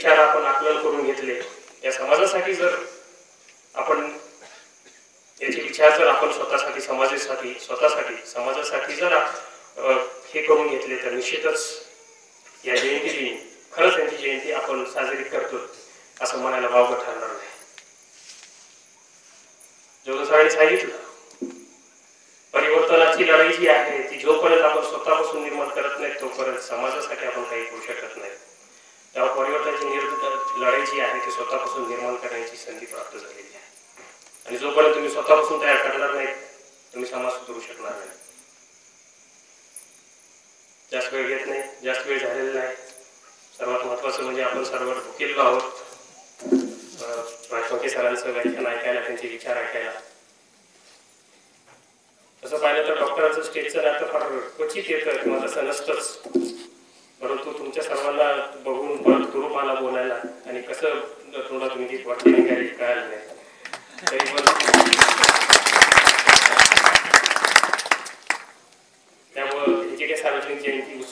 विचार आपण आकलन करून घेतले, या समाजासाठी जर आपण याचे विचार जर आपण स्वतःसाठी, समाजासाठी, स्वतःसाठी, समाजासाठी जर हे करून घेतले तर निश्चितच या जयंती खरंच यांची जयंती आपण साजरी करतो असं म्हणायला वावगं ठरणार नाही. जोगन सरांनी सांगितलं, परिवर्तनाची लढाई जी आहे ती जोपर्यंत आपण स्वतःपासून निर्माण करत नाही तोपर्यंत समाजासाठी आपण काही करू शकत नाही. तेव्हा परिवर्तनाची लढाई जी आहे ती स्वतःपासून निर्माण करण्याची संधी प्राप्त झालेली आहे. आणि जोपर्यंत तुम्ही स्वतःपासून तयार करणार नाही तुम्ही समाज सुधारू शकणार नाही. जास्त वेळ घेत नाही, जास्त वेळ झालेला नाही. सर्वात महत्त्वाचं म्हणजे आपण सर्व भुकेलेलो आहोत राजवंके सरांचं व्याख्यान ऐकायला, त्यांचे विचार ऐकायला. तसं पाहिलं तर डॉक्टरांचं स्टेजचं नातं फार क्वचित येतं किंवा तसं नसतंच, परंतु तुमच्या सर्वांना बघून परत गुरु मला बोलायला आणि कसं तोंडातून ती वाक्य निघाली कळालं नाही. तरी पण त्यामुळं ही जी काही सार्वजनिक जयंती